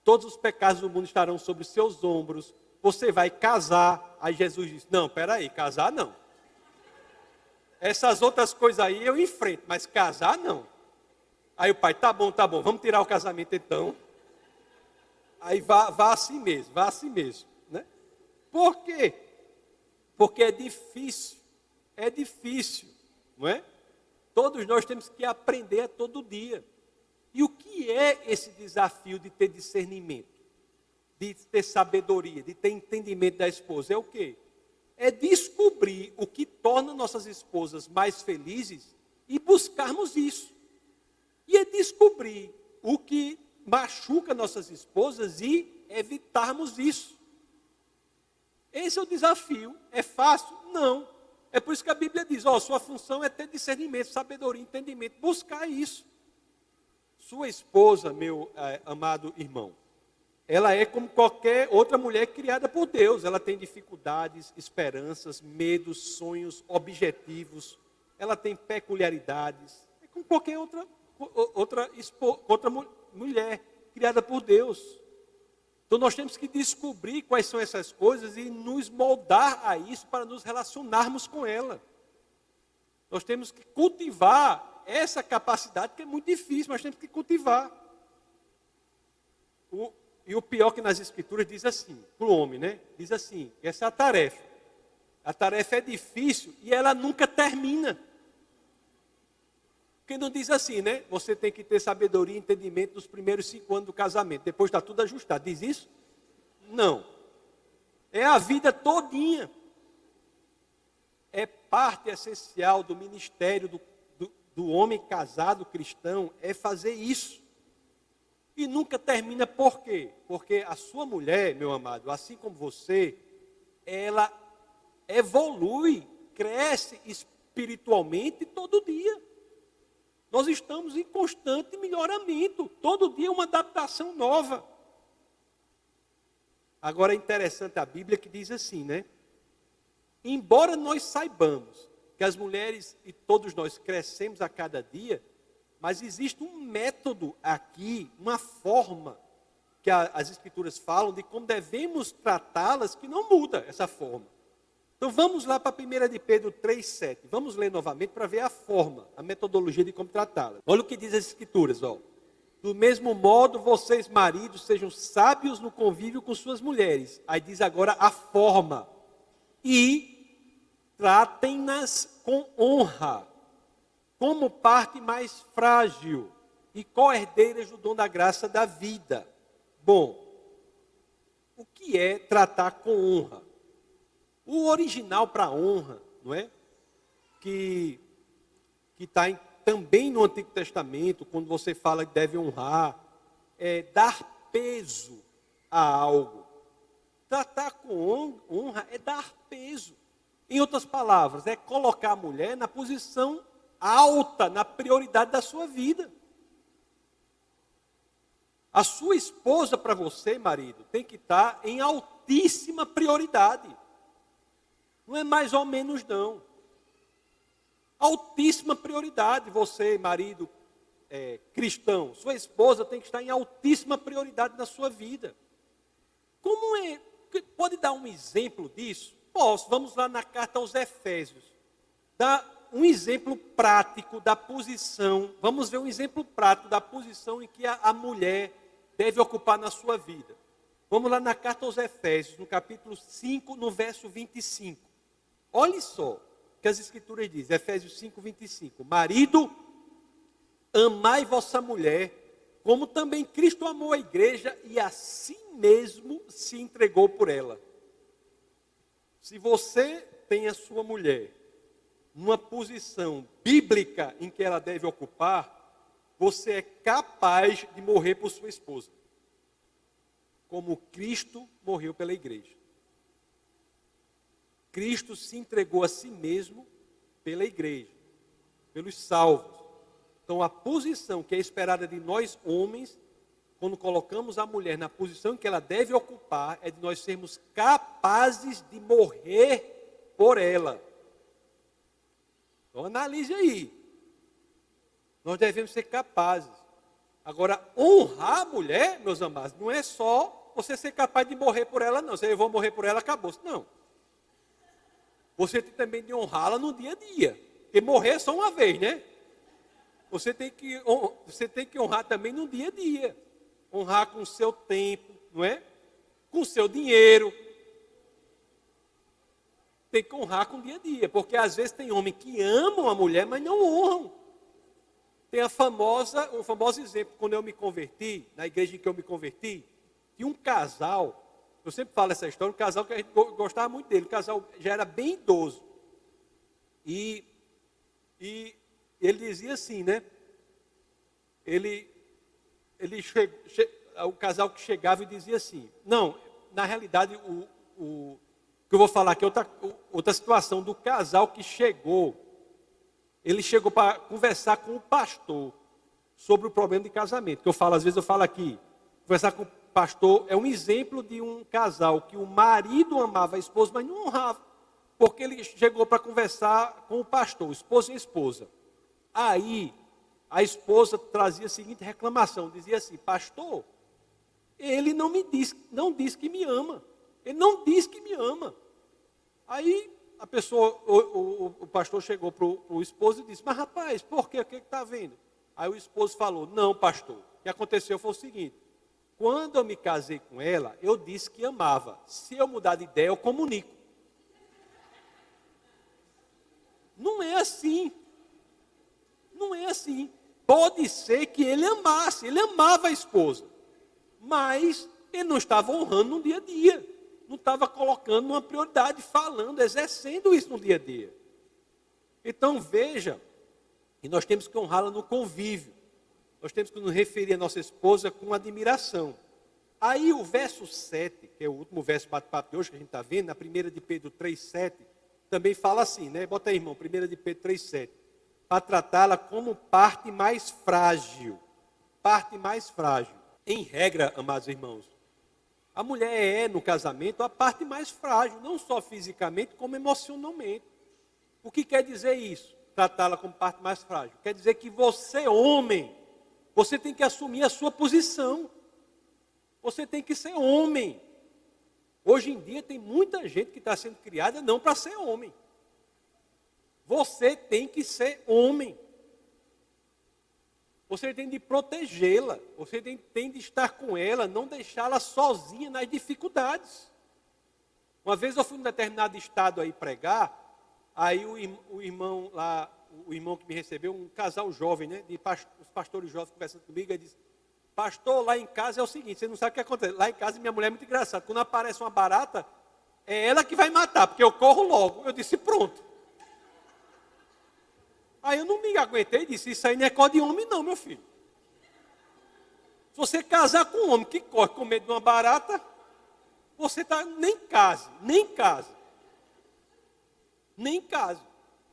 todos os pecados do mundo estarão sobre os seus ombros, você vai casar. Aí Jesus disse, não, peraí, casar não. Essas outras coisas aí eu enfrento, mas casar não. Aí o pai, tá bom, vamos tirar o casamento então. Aí vá assim mesmo, né? Por quê? Porque é difícil, não é? Todos nós temos que aprender a todo dia. E o que é esse desafio de ter discernimento, de ter sabedoria, de ter entendimento da esposa? É o quê? É descobrir o que torna nossas esposas mais felizes e buscarmos isso. E é descobrir o que machuca nossas esposas e evitarmos isso. Esse é o desafio. É fácil? Não. É por isso que a Bíblia diz, sua função é ter discernimento, sabedoria, entendimento, buscar isso. Sua esposa, meu amado irmão, ela é como qualquer outra mulher criada por Deus. Ela tem dificuldades, esperanças, medos, sonhos, objetivos. Ela tem peculiaridades. É como qualquer outra mulher criada por Deus. Então nós temos que descobrir quais são essas coisas e nos moldar a isso para nos relacionarmos com ela. Nós temos que cultivar essa capacidade, que é muito difícil, mas temos que cultivar. E o pior que nas Escrituras diz assim, para o homem, né? Diz assim, essa é a tarefa. A tarefa é difícil e ela nunca termina. Porque não diz assim, né? Você tem que ter sabedoria e entendimento nos primeiros 5 anos do casamento. Depois está tudo ajustado. Diz isso? Não. É a vida todinha. É parte essencial do ministério do homem casado cristão, é fazer isso. E nunca termina por quê? Porque a sua mulher, meu amado, assim como você, ela evolui, cresce espiritualmente todo dia. Nós estamos em constante melhoramento. Todo dia uma adaptação nova. Agora é interessante a Bíblia que diz assim, né? Embora nós saibamos que as mulheres e todos nós crescemos a cada dia, mas existe um método aqui, uma forma que as Escrituras falam de como devemos tratá-las, que não muda essa forma. Então vamos lá para 1 de Pedro 3,7. Vamos ler novamente para ver a forma, a metodologia de como tratá-la. Olha o que diz as Escrituras. Do mesmo modo, vocês maridos sejam sábios no convívio com suas mulheres. Aí diz agora a forma. E tratem-nas com honra, como parte mais frágil e co-herdeiras do dom da graça da vida. Bom, o que é tratar com honra? O original para honra, não é? Que está também no Antigo Testamento, quando você fala que deve honrar, é dar peso a algo. Tratar com honra é dar peso. Em outras palavras, é colocar a mulher na posição alta, na prioridade da sua vida. A sua esposa para você, marido, tem que estar em altíssima prioridade. Não é mais ou menos não. Altíssima prioridade, você, marido, cristão, sua esposa tem que estar em altíssima prioridade na sua vida. Como é? Pode dar um exemplo disso? Posso. Vamos lá na carta aos Efésios. Dá um exemplo prático da posição. Vamos ver um exemplo prático da posição em que a mulher deve ocupar na sua vida. Vamos lá na carta aos Efésios, no capítulo 5, no verso 25. Olhe só o que as Escrituras dizem. Efésios 5, 25. Marido, amai vossa mulher, como também Cristo amou a igreja e a si mesmo se entregou por ela. Se você tem a sua mulher numa posição bíblica em que ela deve ocupar, você é capaz de morrer por sua esposa, como Cristo morreu pela igreja. Cristo se entregou a si mesmo pela igreja, pelos salvos. Então, a posição que é esperada de nós homens, quando colocamos a mulher na posição que ela deve ocupar, é de nós sermos capazes de morrer por ela. Então, analise aí. Nós devemos ser capazes. Agora, honrar a mulher, meus amados, não é só você ser capaz de morrer por ela, não. Se eu vou morrer por ela, acabou. Não. Você tem também de honrá-la no dia a dia. Porque morrer é só uma vez, né? Você tem que honrar também no dia a dia. Honrar com o seu tempo, não é? Com o seu dinheiro. Tem que honrar com o dia a dia. Porque às vezes tem homens que amam a mulher, mas não honram. Tem o famoso exemplo, quando eu me converti, na igreja em que eu me converti, tinha um casal, eu sempre falo essa história, um casal que a gente gostava muito dele, o casal já era bem idoso. E ele dizia assim, né? O casal que chegava e dizia assim, não, na realidade, o que eu vou falar aqui é outra situação do casal que chegou. Ele chegou para conversar com o pastor sobre o problema de casamento. Que às vezes eu falo aqui, conversar com o pastor é um exemplo de um casal que o marido amava a esposa, mas não honrava. Porque ele chegou para conversar com o pastor, esposa e esposa. Aí, a esposa trazia a seguinte reclamação, dizia assim, pastor, ele não diz que me ama. Ele não diz que me ama. Aí, a pessoa, o pastor chegou para o esposo e disse, mas rapaz, por quê? O que está vendo? Aí o esposo falou, não pastor, o que aconteceu foi o seguinte, quando eu me casei com ela, eu disse que amava, se eu mudar de ideia, eu comunico. Não é assim, não é assim. Pode ser que ele amasse, ele amava a esposa, mas ele não estava honrando no dia a dia. Não estava colocando uma prioridade, falando, exercendo isso no dia a dia. Então veja, que nós temos que honrá-la no convívio. Nós temos que nos referir à nossa esposa com admiração. Aí o verso 7, que é o último verso bate-papo de hoje que a gente está vendo, na 1 de Pedro 3,7, também fala assim, né? Bota aí, irmão, 1 de Pedro 3,7. Para tratá-la como parte mais frágil. Parte mais frágil. Em regra, amados irmãos, a mulher é, no casamento, a parte mais frágil, não só fisicamente, como emocionalmente. O que quer dizer isso? Tratá-la como parte mais frágil. Quer dizer que você, homem, você tem que assumir a sua posição. Você tem que ser homem. Hoje em dia tem muita gente que está sendo criada não para ser homem. Você tem que ser homem. Você tem de protegê-la, você tem de estar com ela, não deixá-la sozinha nas dificuldades. Uma vez eu fui em um determinado estado aí pregar, aí o irmão lá, o irmão que me recebeu, um casal jovem, né, os pastores jovens conversando comigo, ele disse, pastor, lá em casa é o seguinte, você não sabe o que acontece, lá em casa minha mulher é muito engraçada, quando aparece uma barata, é ela que vai matar, porque eu corro logo. Eu disse, pronto. Aí eu não me aguentei e disse, isso aí não é coisa de homem não, meu filho. Se você casar com um homem que corre com medo de uma barata, você está nem case.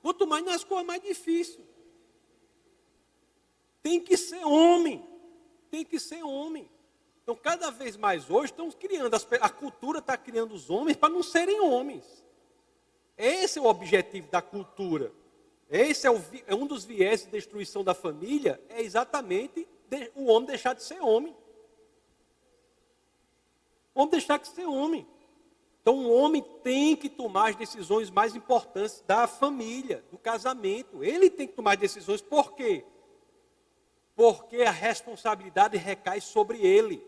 Quanto mais nas coisas mais difíceis. Tem que ser homem. Então, cada vez mais hoje, estão criando, a cultura está criando os homens para não serem homens. Esse é o objetivo da cultura. Esse é um dos viés de destruição da família, é exatamente o homem deixar de ser homem. O homem deixar de ser homem. Então o homem tem que tomar as decisões mais importantes da família, do casamento. Ele tem que tomar as decisões, por quê? Porque a responsabilidade recai sobre ele.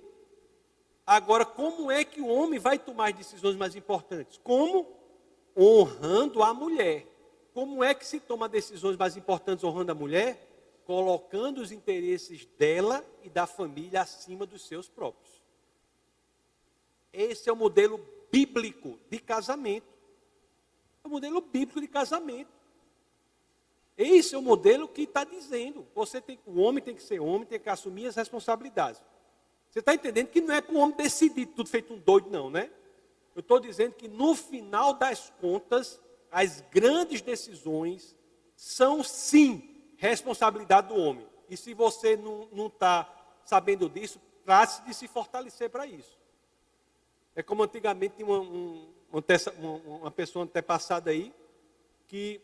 Agora, como é que o homem vai tomar as decisões mais importantes? Como? Honrando a mulher. Como é que se toma decisões mais importantes honrando a mulher? Colocando os interesses dela e da família acima dos seus próprios. Esse é o modelo bíblico de casamento. É o modelo bíblico de casamento. Esse é o modelo que está dizendo. O homem tem que ser homem, tem que assumir as responsabilidades. Você está entendendo que não é para o homem decidir tudo feito um doido, não, né? Eu estou dizendo que no final das contas, as grandes decisões são, sim, responsabilidade do homem. E se você não está sabendo disso, trate de se fortalecer para isso. É como antigamente tinha uma pessoa antepassada aí, que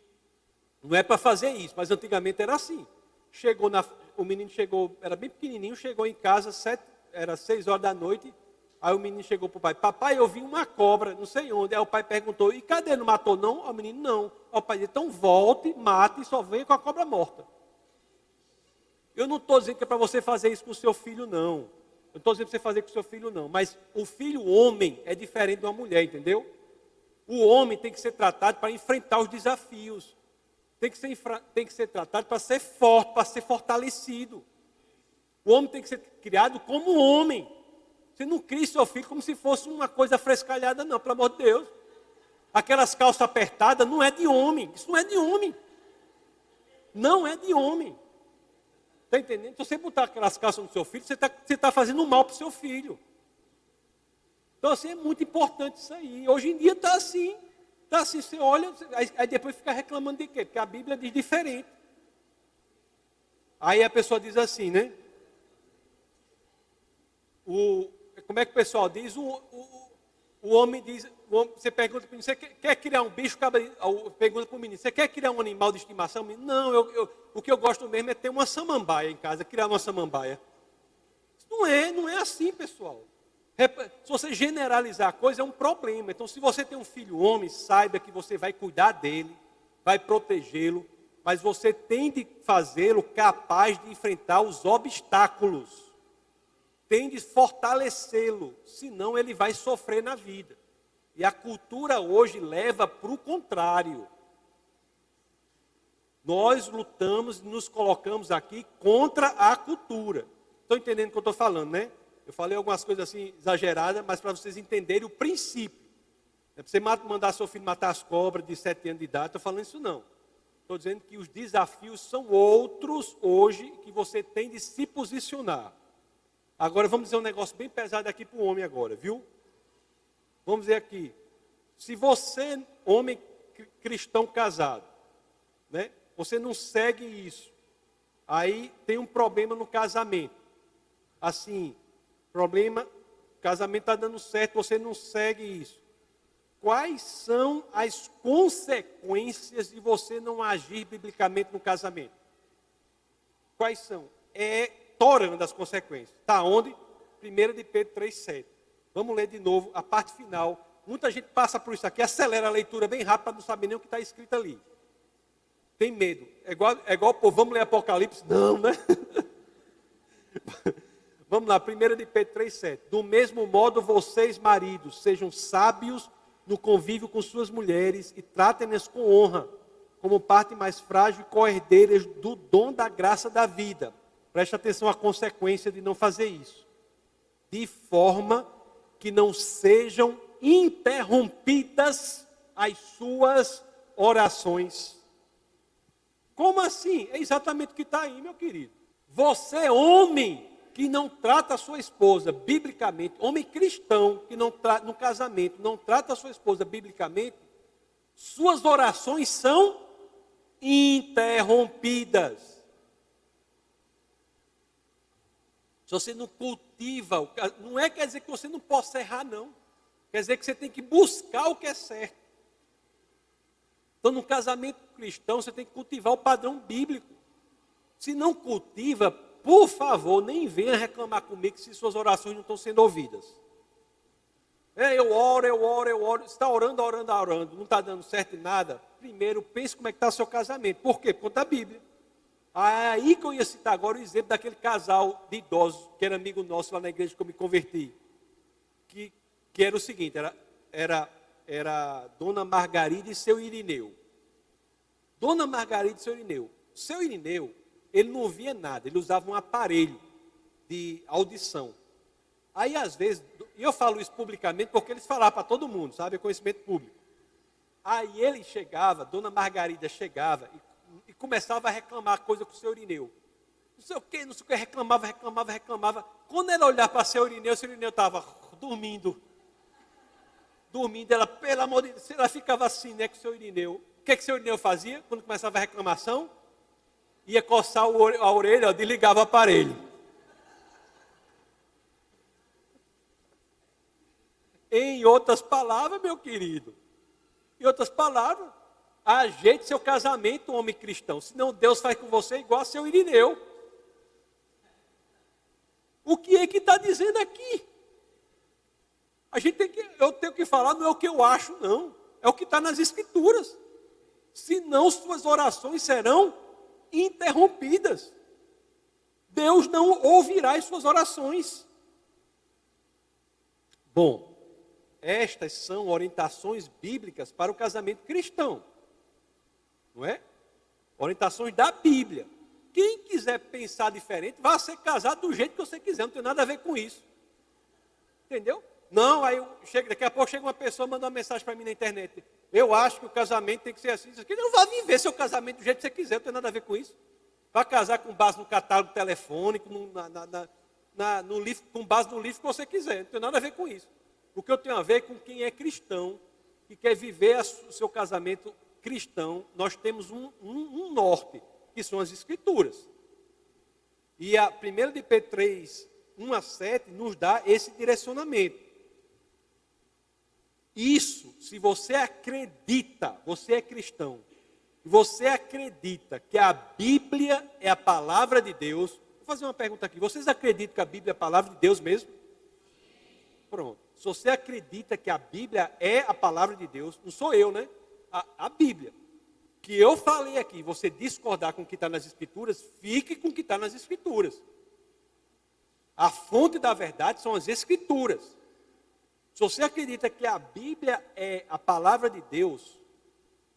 não é para fazer isso, mas antigamente era assim. O menino chegou, era bem pequenininho, chegou em casa, era 6 horas da noite, aí o menino chegou para o pai: papai, eu vi uma cobra, não sei onde. Aí o pai perguntou: e cadê? Não matou não? Aí o menino: não. Aí o pai disse: então volte, mate e só venha com a cobra morta. Eu não estou dizendo que é para você fazer isso com o seu filho, não. Eu não estou dizendo para você fazer com o seu filho, não. Mas o filho homem é diferente de uma mulher, entendeu? O homem tem que ser tratado para enfrentar os desafios. Tem que ser tratado para ser forte, para ser fortalecido. O homem tem que ser criado como homem. Você não cria seu filho como se fosse uma coisa frescalhada, não, pelo amor de Deus. Aquelas calças apertadas não é de homem. Isso não é de homem. Não é de homem. Está entendendo? Então, você botar aquelas calças no seu filho, você está fazendo mal para o seu filho. Então, assim, é muito importante isso aí. Hoje em dia está assim. Está assim, você olha, aí depois fica reclamando de quê? Porque a Bíblia diz diferente. Aí a pessoa diz assim, né? Como é que o pessoal diz? O homem diz, você pergunta para o menino: você quer criar um bicho? Pergunta para o menino: você quer criar um animal de estimação? Menino: não, o que eu gosto mesmo é ter uma samambaia em casa, criar uma samambaia. Não é assim, pessoal. Se você generalizar a coisa, é um problema. Então, se você tem um filho homem, saiba que você vai cuidar dele, vai protegê-lo, mas você tem de fazê-lo capaz de enfrentar os obstáculos. Tem de fortalecê-lo, senão ele vai sofrer na vida. E a cultura hoje leva para o contrário. Nós lutamos e nos colocamos aqui contra a cultura. Estão entendendo o que eu estou falando, né? Eu falei algumas coisas assim exageradas, mas para vocês entenderem o princípio. Não é para você mandar seu filho matar as cobras de 7 anos de idade, estou falando isso não. Estou dizendo que os desafios são outros hoje, que você tem de se posicionar. Agora vamos dizer um negócio bem pesado aqui para o homem agora, viu? Vamos dizer aqui: se você, homem cristão casado, né, você não segue isso, aí tem um problema no casamento. Assim, problema, o casamento está dando certo, você não segue isso. Quais são as consequências de você não agir biblicamente no casamento? Quais são? Torando as consequências. Está onde? 1 de Pedro 3,7. Vamos ler de novo a parte final. Muita gente passa por isso aqui, acelera a leitura bem rápido para não saber nem o que está escrito ali. Tem medo. É igual pô, vamos ler Apocalipse? Não, né? Vamos lá, 1 de Pedro 3,7. Do mesmo modo, vocês, maridos, sejam sábios no convívio com suas mulheres e tratem-nas com honra, como parte mais frágil e co-herdeiras do dom da graça da vida. Preste atenção à consequência de não fazer isso. De forma que não sejam interrompidas as suas orações. Como assim? É exatamente o que está aí, meu querido. Você, homem, que não trata a sua esposa biblicamente, homem cristão, que no casamento não trata a sua esposa biblicamente, suas orações são interrompidas. Se você não cultiva, não quer dizer que você não possa errar, não. Quer dizer que você tem que buscar o que é certo. Então, no casamento cristão, você tem que cultivar o padrão bíblico. Se não cultiva, por favor, nem venha reclamar comigo se suas orações não estão sendo ouvidas. Eu oro. Você está orando, não está dando certo em nada. Primeiro, pense como é que está o seu casamento. Por quê? Por conta da Bíblia. Aí que eu ia citar agora o exemplo daquele casal de idosos, que era amigo nosso lá na igreja que eu me converti. Que era o seguinte, era Dona Margarida e seu Irineu. Dona Margarida e seu Irineu. Seu Irineu, ele não via nada, ele usava um aparelho de audição. Aí, às vezes, e eu falo isso publicamente porque eles falavam para todo mundo, sabe? É conhecimento público. Aí ele chegava, Dona Margarida chegava e começava a reclamar coisa com o seu Irineu. Não sei o que, reclamava. Quando ela olhava para o seu Irineu estava dormindo. Ela, pelo amor de Deus, ela ficava assim, né, com o seu Irineu. O que o seu Irineu fazia quando começava a reclamação? Ia coçar a orelha, desligava o aparelho. Em outras palavras, meu querido, ajeite seu casamento, homem cristão, senão Deus faz com você igual a seu Irineu. O que é que está dizendo aqui? Eu tenho que falar, não é o que eu acho, não. É o que está nas Escrituras. Senão suas orações serão interrompidas. Deus não ouvirá as suas orações. Bom, estas são orientações bíblicas para o casamento cristão. Não é? Orientações da Bíblia. Quem quiser pensar diferente, vá ser casado do jeito que você quiser, não tem nada a ver com isso. Entendeu? Não, daqui a pouco chega uma pessoa e manda uma mensagem para mim na internet. Eu acho que o casamento tem que ser assim. Não vá viver seu casamento do jeito que você quiser, não tem nada a ver com isso. Vá casar com base no catálogo telefônico, no livro, com base no livro que você quiser, não tem nada a ver com isso. O que eu tenho a ver com quem é cristão e quer viver o seu casamento cristão, nós temos um norte, que são as Escrituras. E a 1 de Pedro 3, 1-7, nos dá esse direcionamento. Isso, se você acredita, você é cristão, você acredita que a Bíblia é a palavra de Deus. Vou fazer uma pergunta aqui. Vocês acreditam que a Bíblia é a palavra de Deus mesmo? Pronto. Se você acredita que a Bíblia é a palavra de Deus, não sou eu, né? A Bíblia. Que eu falei aqui, você discordar com o que está nas Escrituras, fique com o que está nas Escrituras. A fonte da verdade são as Escrituras. Se você acredita que a Bíblia é a palavra de Deus,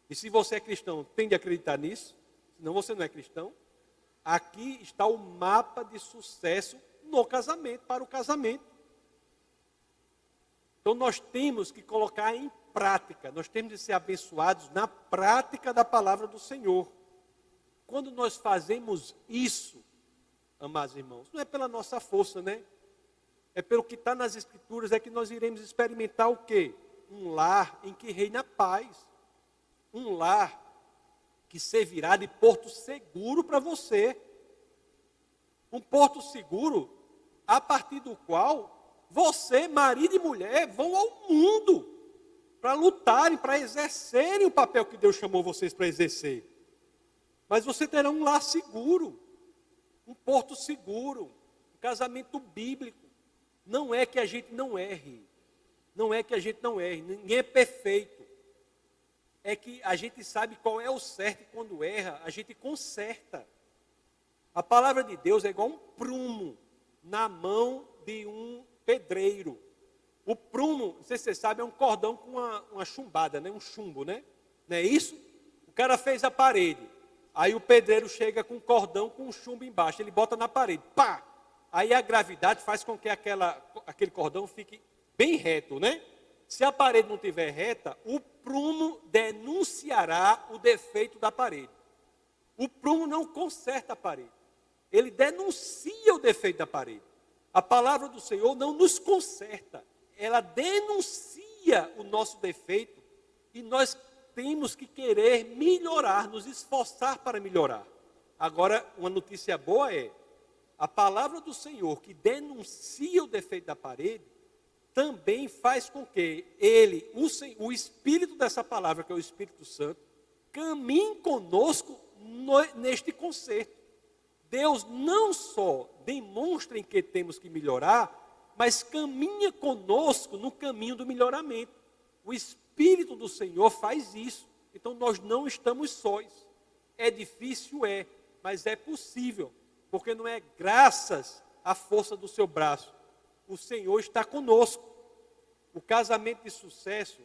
e se você é cristão, tem de acreditar nisso, senão você não é cristão, aqui está o mapa de sucesso no casamento, para o casamento. Então nós temos que colocar em prática, nós temos de ser abençoados na prática da palavra do Senhor. Quando nós fazemos isso, amados irmãos, não é pela nossa força, né? É pelo que está nas Escrituras, é que nós iremos experimentar o quê? Um lar em que reina a paz. Um lar que servirá de porto seguro para você. Um porto seguro a partir do qual você, marido e mulher, vão ao mundo para lutarem, para exercerem o papel que Deus chamou vocês para exercer. Mas você terá um lar seguro, um porto seguro, um casamento bíblico. Não é que a gente não erre, ninguém é perfeito. É que a gente sabe qual é o certo e quando erra, a gente conserta. A palavra de Deus é igual um prumo na mão de um pedreiro. O prumo, não sei se você sabe, é um cordão com uma chumbada, né? Um chumbo, né? Não é isso? O cara fez a parede. Aí o pedreiro chega com um cordão com um chumbo embaixo. Ele bota na parede. Pá! Aí a gravidade faz com que aquele cordão fique bem reto, né? Se a parede não estiver reta, o prumo denunciará o defeito da parede. O prumo não conserta a parede. Ele denuncia o defeito da parede. A palavra do Senhor não nos conserta. Ela denuncia o nosso defeito e nós temos que querer melhorar, nos esforçar para melhorar. Agora, uma notícia boa é, a palavra do Senhor que denuncia o defeito da parede, também faz com que o Espírito dessa palavra, que é o Espírito Santo, caminhe conosco neste conserto. Deus não só demonstra em que temos que melhorar, mas caminha conosco no caminho do melhoramento. O Espírito do Senhor faz isso. Então nós não estamos sós. É difícil, mas é possível, porque não é graças à força do seu braço. O Senhor está conosco. O casamento de sucesso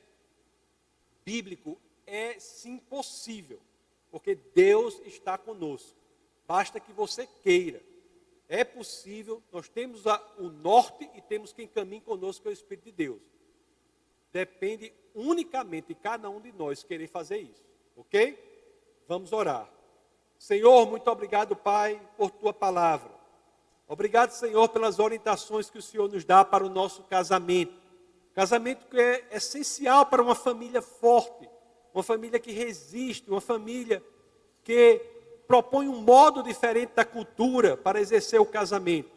bíblico é sim possível, porque Deus está conosco. Basta que você queira. É possível, nós temos o norte e temos quem caminha conosco, que é o Espírito de Deus. Depende unicamente de cada um de nós querer fazer isso, ok? Vamos orar. Senhor, muito obrigado, Pai, por Tua palavra. Obrigado, Senhor, pelas orientações que o Senhor nos dá para o nosso casamento. Casamento que é essencial para uma família forte, uma família que resiste, uma família que propõe um modo diferente da cultura para exercer o casamento.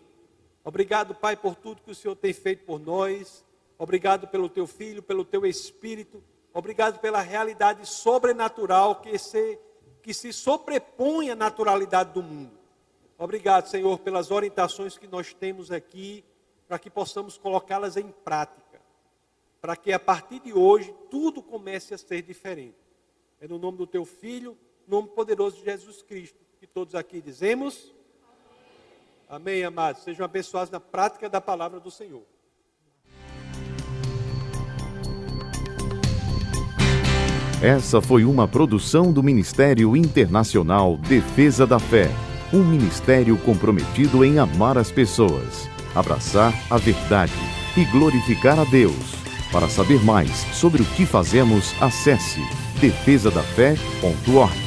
Obrigado, Pai, por tudo que o Senhor tem feito por nós. Obrigado pelo Teu Filho, pelo Teu Espírito. Obrigado pela realidade sobrenatural que se sobrepõe à naturalidade do mundo. Obrigado, Senhor, pelas orientações que nós temos aqui, para que possamos colocá-las em prática, para que a partir de hoje tudo comece a ser diferente. É no nome do Teu Filho, no nome poderoso de Jesus Cristo, que todos aqui dizemos. Amém, amados. Sejam abençoados na prática da palavra do Senhor. Essa foi uma produção do Ministério Internacional Defesa da Fé, um ministério comprometido em amar as pessoas, abraçar a verdade e glorificar a Deus. Para saber mais sobre o que fazemos, acesse defesadafé.org.